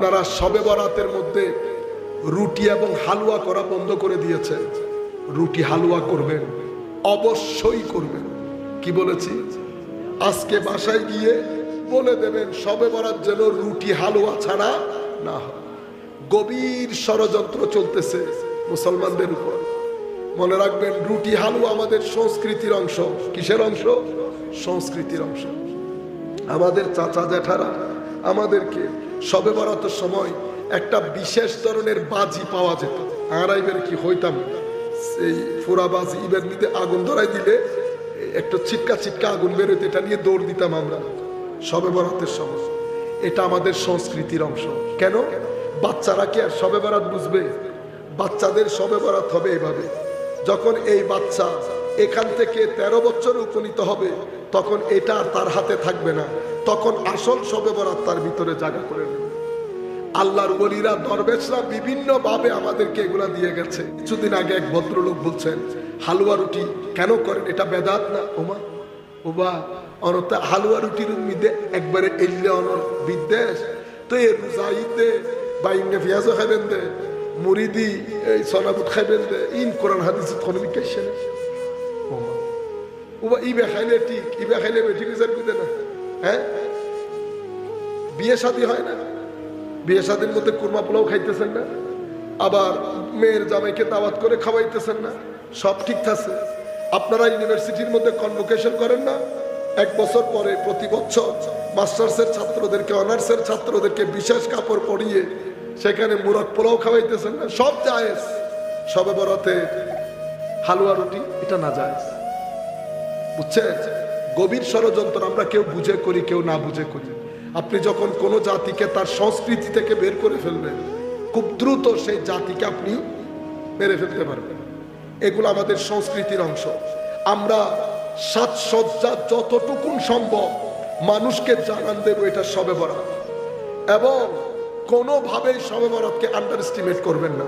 আপনারা শবে বরাতের মধ্যে রুটি এবং হালুয়া করা বন্ধ করে দিয়েছেন। রুটি হালুয়া করবেন, অবশ্যই করবেন। কি বলেছি? আজকে বাসায় গিয়ে বলে দেবেন শবে বরাত যেন রুটি হালুয়া ছাড়া না হয়। গভীর ষড়যন্ত্র চলতেছে মুসলমানদের উপর। মনে রাখবেন, রুটি হালুয়া আমাদের সংস্কৃতির অংশ। কিসের অংশ? সংস্কৃতির অংশ। আমাদের চাচা জ্যাঠারা আমাদেরকে শবে বরাতের সময় একটা বিশেষ ধরনের বাজি পাওয়া যেত। আর এবার কি হইতাম, সেই ফোড়া বাজি ইবের নিতে আগুন ধরাই দিলে একটু ছিটকা ছিটকা আগুন বেরোতে, এটা নিয়ে দৌড় দিতাম আমরা শবে বরাতের সময়। এটা আমাদের সংস্কৃতির অংশ। কেন? বাচ্চারা কি আর শবে বরাত বুঝবে? বাচ্চাদের শবে বরাত হবে এভাবে, যখন এই বাচ্চা এখান থেকে 13 বছর উপনীত হবে তখন এটা আর তার হাতে থাকবে না, তখন আসল শবে বরাত তার ভিতরে জায়গা করে নেবে। আল্লাহর ওলিরা, দরবেশরা বিভিন্ন ভাবে আমাদেরকে এগুলা দিয়ে গেছে। কিছুদিন আগে এক ভদ্রলোক বলছেন, হালুয়া রুটি কেন করেন? এটা বেদাত না? ওবা অনতা হালুয়া রুটির মধ্যে একবারে এল্লে অনর বিদ্বেষ তো এ রোজাইতে বা ইন্নে পেঁয়াজও খাইবেন দে, মুরিদি এই সনাবুত খাইবেন দে, ইন কোরআন হাদিস কোনো বিকাশে না। ওবা ইবে খাইলে ঠিক, ইবে খাইলে ঠিক বিচার বুঝে না। হ্যাঁ, বিয়ে শাদী হয় না, বিয়ে শাদীর মধ্যে কুরমা পোলাও খাইতেছেন না, আবার মেয়ের জামাইকে দাওয়াত করে খাওয়াইতেছেন না, সব ঠিক আছে। আপনারা ইউনিভার্সিটির মধ্যে কনভোকেশন করেন না, 1 বছর পরে প্রতি বছর মাস্টার্সের ছাত্রদেরকে, অনার্সের ছাত্রদেরকে বিশেষ কাপড় পরিয়ে সেখানে মুরগ পোলাও খাওয়াইতেছেন না, সব জায়েজ। শবে বরাতে হালুয়া রুটি এটা না জায়েজ। বুঝছেন? গভীর ষড়যন্ত্র আমরা কেউ বুঝে করি, কেউ না বুঝে করি। আপনি যখন কোনো জাতিকে তার সংস্কৃতি থেকে বের করে ফেলবেন, খুব দ্রুত সেই জাতিকে আপনি মেরে ফেলতে পারবেন। এগুলো আমাদের সংস্কৃতির অংশ। আমরা সাজসজ্জা যতটুকুন সম্ভব মানুষকে জানান দেব এটা শবে বরাত, এবং কোনোভাবেই শবে বরাতকে আন্ডার এস্টিমেট করবেন না।